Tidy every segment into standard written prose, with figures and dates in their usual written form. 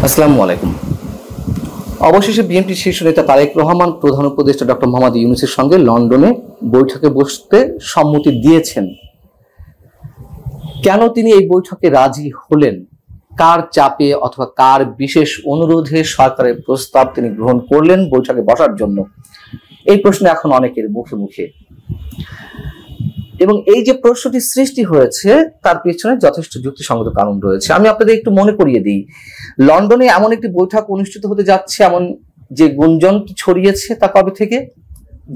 আসসালামু আলাইকুম। অবশেষে বিএনপি শীর্ষ নেতা তারেক রহমান প্রধান উপদেষ্টা ডক্টর মোহাম্মদ ইউনূসের সঙ্গে লন্ডনে বৈঠকে বসতে সম্মতি দিয়েছেন। কেন তিনি এই বৈঠকে রাজি হলেন, কার চাপে অথবা কার বিশেষ অনুরোধে সরকারের প্রস্তাব তিনি গ্রহণ করলেন বৈঠকে বসার জন্য, এই প্রশ্ন এখন অনেকের মুখে মুখে। এবং এই যে প্রশ্নটি সৃষ্টি হয়েছে তার পেছনে যথেষ্ট যুক্তিসঙ্গত কারণ রয়েছে। আমি আপনাদের একটু মনে করিয়ে দিই, লন্ডনে এমন একটি বৈঠক অনুষ্ঠিত হতে যাচ্ছে এমন যে গুঞ্জন ছড়িয়েছে তা কবে থেকে?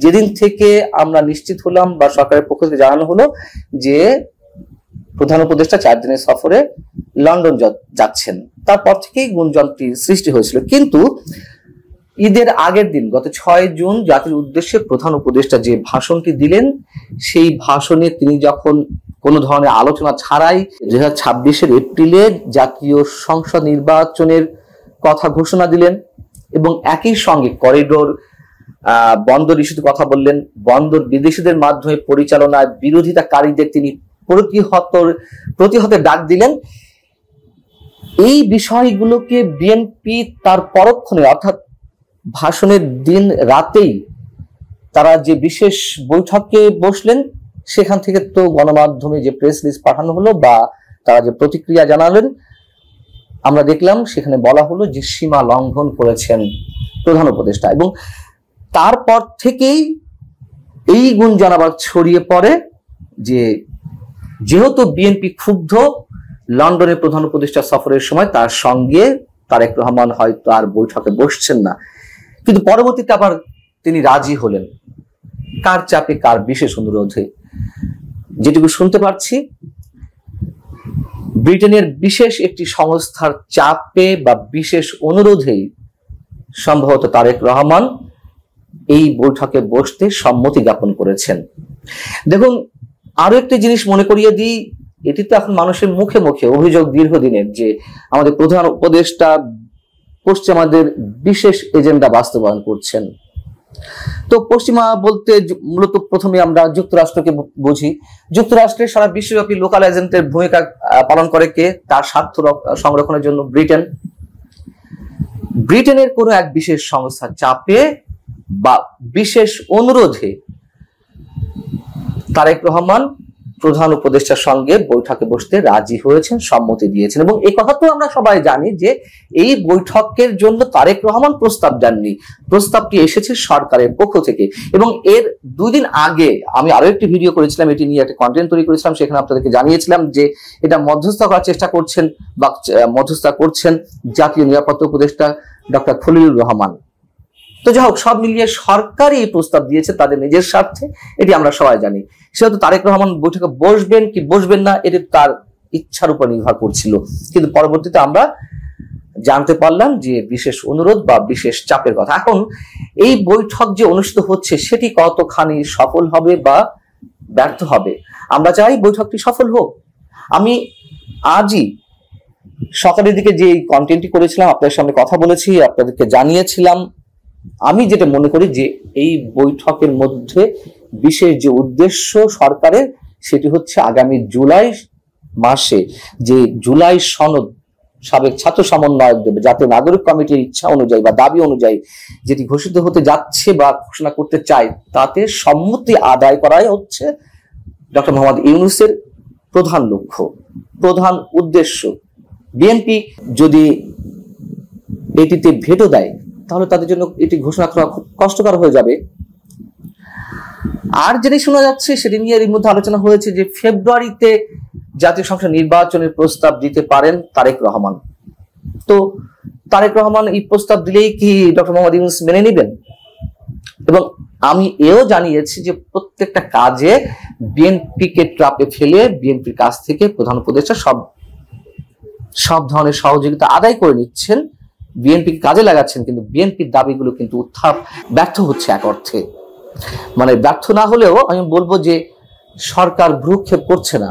যেদিন থেকে আমরা নিশ্চিত হলাম বা সরকারের পক্ষ থেকে জানানো হলো যে প্রধান উপদেষ্টা 4 দিনের সফরে লন্ডন যাচ্ছেন, তারপর থেকেই গুঞ্জনটি সৃষ্টি হয়েছিল। কিন্তু ঈদের আগের দিন গত 6 জুন জাতির উদ্দেশ্যে প্রধান উপদেষ্টা যে ভাষণটি দিলেন, সেই ভাষণে তিনি যখন কোনো ধরনের আলোচনা ছাড়াই 2026-এর এপ্রিলে জাতীয় সংসদ নির্বাচনের কথা ঘোষণা দিলেন এবং একই সঙ্গে করিডোর বন্দর ইস্যুতে কথা বললেন, বন্দর বিদেশিদের মাধ্যমে পরিচালনায় বিরোধিতাকারীদের তিনি প্রতিহতের ডাক দিলেন। এই বিষয়গুলোকে বিএনপি তার পরক্ষণে অর্থাৎ ভাষণের দিন রাতেই তারা যে বিশেষ বৈঠকে বসলেন, সেখান থেকে তো গণমাধ্যমে যে প্রেস লিস্ট পাঠানো হলো বা তারা যে প্রতিক্রিয়া জানালেন, আমরা দেখলাম সেখানে বলা হলো যে সীমা লঙ্ঘন করেছেন প্রধান উপদেষ্টা। এবং তারপর থেকেই এই গুঞ্জন আবার ছড়িয়ে পড়ে যে যেহেতু বিএনপি ক্ষুব্ধ, লন্ডনে প্রধান উপদেষ্টা সফরের সময় তার সঙ্গে তারেক রহমান হয়তো আর বৈঠকে বসছেন না। কিন্তু পরবর্তীতে আবার তিনি রাজি হলেন। কার চাপে, কার বিশেষ অনুরোধে? যেটুকু শুনতে পাচ্ছি, ব্রিটেনের বিশেষ একটি সংস্থার চাপে বা বিশেষ অনুরোধেই সম্ভবত তারেক রহমান এই বৈঠকে বসতে সম্মতি জ্ঞাপন করেছেন। দেখুন, আরো একটি জিনিস মনে করিয়ে দিই, এটি তো এখন মানুষের মুখে মুখে অভিযোগ দীর্ঘদিনের যে আমাদের প্রধান উপদেষ্টা পশ্চিমাদের বিশেষ এজেন্ডা বাস্তবায়ন করছেন। তো পশ্চিমা বলতে মূলত প্রথমে আমরা যুক্তরাষ্ট্রকে বুঝি। যুক্তরাষ্ট্রের সারা বিশ্বব্যাপী লোকাল এজেন্টের ভূমিকা পালন করে কে? তার স্বার্থ সংরক্ষণের জন্য ব্রিটেন। ব্রিটেনের কোনো এক বিশেষ সংস্থার চাপে বা বিশেষ অনুরোধে তারেক রহমান প্রধান উপদেষ্টার সঙ্গে বৈঠকে বসতে রাজি হয়েছেন, সম্মতি দিয়েছেন। এবং এই কথা তো আমরা সবাই জানি যে এই বৈঠকের জন্য তারেক রহমান প্রস্তাব দেননি, প্রস্তাবটি এসেছে সরকারের পক্ষ থেকে। এবং এর 2 দিন আগে আমি আরো একটি ভিডিও করেছিলাম, এটি নিয়ে একটা কন্টেন্ট তৈরি করেছিলাম, সেখানে আপনাদেরকে জানিয়েছিলাম যে এটা মধ্যস্থতা করার চেষ্টা করছেন বা মধ্যস্থতা করছেন জাতীয় নিরাপত্তা উপদেষ্টা ডক্টর খলিলুর রহমান। তো যাই হোক, সব মিলিয়ে সরকারই এই প্রস্তাব দিয়েছে তাদের নিজের স্বার্থে, এটি আমরা সবাই জানি। সেহেতু তারেক রহমান বৈঠকে বসবেন কি বসবেন না, এটি তার ইচ্ছার উপর নির্ভর করছিল। কিন্তু পরবর্তীতে আমরা জানতে পারলাম যে বিশেষ অনুরোধ বা বিশেষ চাপের কথা। এখন এই বৈঠক যে অনুষ্ঠিত হচ্ছে সেটি কতখানি সফল হবে বা ব্যর্থ হবে, আমরা চাই বৈঠকটি সফল হোক। আমি আজই সকালের দিকে যে কন্টেন্টটি করেছিলাম, আপনাদের সামনে কথা বলেছি, আপনাদেরকে জানিয়েছিলাম, আমি যেটা মনে করি যে এই বৈঠকের মধ্যে বিশেষ যে উদ্দেশ্য সরকারের, সেটি হচ্ছে আগামী জুলাই মাসে যে জুলাই সনদ সাবেক ছাত্র সমন্বয়ক দেবে জাতীয় নাগরিক কমিটির ইচ্ছা অনুযায়ী বা দাবি অনুযায়ী যেটি ঘোষিত হতে যাচ্ছে বা ঘোষণা করতে চায়, তাতে সম্মতি আদায় করাই হচ্ছে ডক্টর মোহাম্মদ ইউনূসের প্রধান লক্ষ্য, প্রধান উদ্দেশ্য। বিএনপি যদি এটিতে ভেটো দেয় তাহলে তাদের জন্য এটি ঘোষণা করা খুব কষ্টকর হয়ে যাবে। আর যেটি শোনা যাচ্ছে সেটি নিয়ে এর মধ্যে আলোচনা হয়েছে যে ফেব্রুয়ারিতে জাতীয় সংসদ নির্বাচনের প্রস্তাব দিতে পারেন তারেক রহমান। তো তারেক রহমান এই প্রস্তাব দিলেই কি ডক্টর মোহাম্মদ ইউনূস মেনে নেবেন? এবং আমি এও জানিয়েছি যে প্রত্যেকটা কাজে বিএনপিকে ট্রাপে ফেলে বিএনপির কাছ থেকে প্রধান উপদেষ্টা সব ধরনের সহযোগিতা আদায় করে নিচ্ছেন, বিএনপিকে কাজে লাগাচ্ছেন, কিন্তু বিএনপির দাবিগুলো কিন্তু ব্যর্থ হচ্ছে এক অর্থে। মানে ব্যর্থ না হলেও আমি বলবো যে সরকার ভ্রুক্ষেপ করছে না,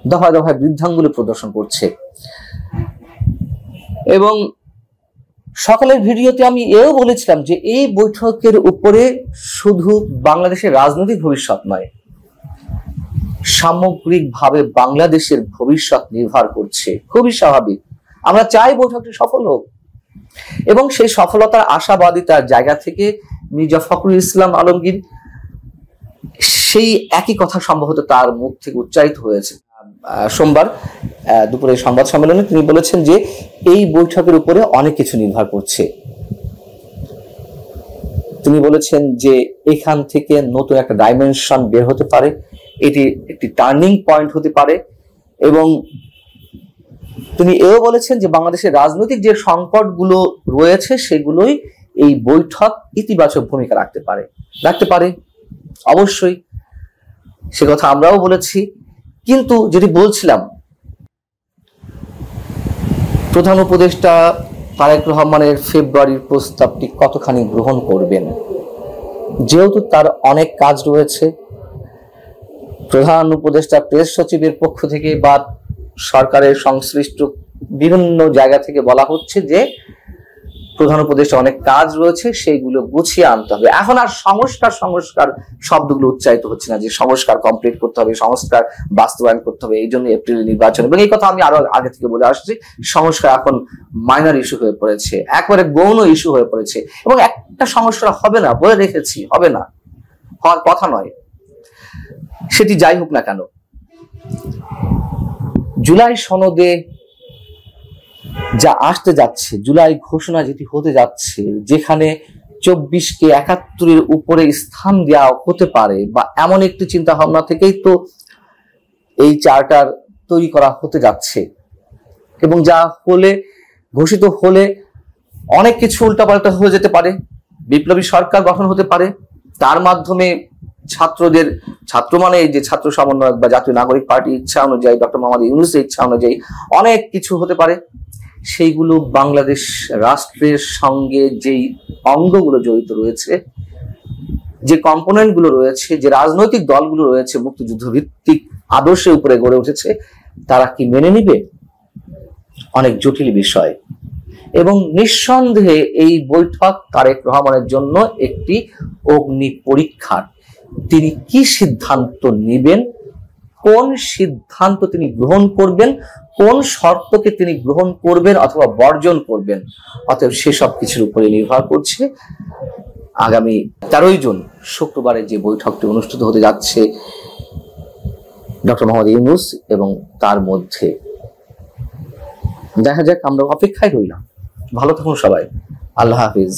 দফায় দফায় বৃদ্ধাঙ্গুলি প্রদর্শন করছে। এবং সকালের ভিডিওতে আমি এও বলেছিলাম যে এই বৈঠকের উপরে শুধু বাংলাদেশের রাজনৈতিক ভবিষ্যৎ নয়, সামগ্রিকভাবে বাংলাদেশের ভবিষ্যৎ নির্ভর করছে। খুবই স্বাভাবিক, আমরা চাই বৈঠকটি সফল হোক, এবং সেই সফলতার আশাবাদিতার জায়গা থেকে মির্জা ফখরুল ইসলাম আলমগীর সেই একই কথা সম্ভবত তার মুখ থেকে উচ্চারিত হয়েছে। সোমবার দুপুরে সংবাদ সম্মেলনে তিনি বলেছেন যে এই বৈঠকের উপরে অনেক কিছু নির্ভর করছে। তিনি বলেছেন যে এখান থেকে নতুন একটা ডাইমেনশন বের হতে পারে, এটি একটি টার্নিং পয়েন্ট হতে পারে, এবং তিনি এও বলেছেন যে বাংলাদেশের রাজনৈতিক যে সংকটগুলো রয়েছে সেগুলোই এই বৈঠক ইতিবাচক ভূমিকা রাখতে পারে অবশ্যই, সে কথা আমরাও বলেছি। কিন্তু যেটি বলছিলাম, প্রধান উপদেষ্টা তারেক রহমানের ফেব্রুয়ারির প্রস্তাবটি কতখানি গ্রহণ করবেন, যেহেতু তার অনেক কাজ রয়েছে। প্রধান উপদেষ্টা প্রেস সচিবের পক্ষ থেকে বা সরকারের সংশ্লিষ্ট বিভিন্ন জায়গা থেকে বলা হচ্ছে যে প্রধান উপদেষ্টা অনেক কাজ রয়েছে, সেইগুলো গুছিয়ে আনতে হবে। এখন আর সংস্কার শব্দগুলো উচ্চারিত হচ্ছে না যে সংস্কার কমপ্লিট করতে হবে, সংস্কার বাস্তবায়ন করতে হবে, এই জন্য এপ্রিলে নির্বাচন। এবং এই কথা আমি আরো আগে থেকে বলে আসছি, সংস্কার এখন মাইনর ইস্যু হয়ে পড়েছে, একবারে গৌণ ইস্যু হয়ে পড়েছে, এবং একটা সংস্কার হবে না বলে রেখেছি, হবে না, হওয়ার কথা নয়। সেটি যাই হোক না কেন, জুলাই সনদে যা আসতে যাচ্ছে, জুলাই ঘোষণা যেটি হতে যাচ্ছে, যেখানে 24কে 71-এর উপরে স্থান দেওয়া হতে পারে, বা এমন একটি চিন্তা ভাবনা থেকেই তো এই চার্টার তৈরি করা হতে যাচ্ছে, এবং যা ঘোষিত হলে অনেক কিছু উল্টাপাল্টা হয়ে যেতে পারে, বিপ্লবী সরকার গঠন হতে পারে, তার মাধ্যমে ছাত্র মানে যে ছাত্র সমন্বয়ক বা জাতীয় নাগরিক পার্টির ইচ্ছা অনুযায়ী, ডক্টর মোহাম্মদ ইউনূসের ইচ্ছা অনুযায়ী অনেক কিছু হতে পারে। সেইগুলো বাংলাদেশ রাষ্ট্রের সঙ্গে যেই অঙ্গগুলো জড়িত রয়েছে, যে কম্পোনেন্ট গুলো রয়েছে, যে রাজনৈতিক দলগুলো রয়েছে মুক্তিযুদ্ধ ভিত্তিক আদর্শের উপরে গড়ে উঠেছে, তারা কি মেনে নিবে? অনেক জটিল বিষয়। এবং নিঃসন্দেহে এই বৈঠক তারেক রহমানের জন্য একটি অগ্নি পরীক্ষার। তিনি কি সিদ্ধান্ত নেবেন, কোন সিদ্ধান্ত তিনি গ্রহণ করবেন, কোন শর্তকে তিনি গ্রহণ করবেন অথবা বর্জন করবেন, অতএব সেসব কিছুর উপরে নির্ভর করছে আগামী 13ই জুন শুক্রবারে যে বৈঠকটি অনুষ্ঠিত হতে যাচ্ছে ডক্টর মোহাম্মদ ইউনূস এবং তার মধ্যে। দেখা যাক, আমরা অপেক্ষায় রইলাম। ভালো থাকুন সবাই, আল্লাহ হাফিজ।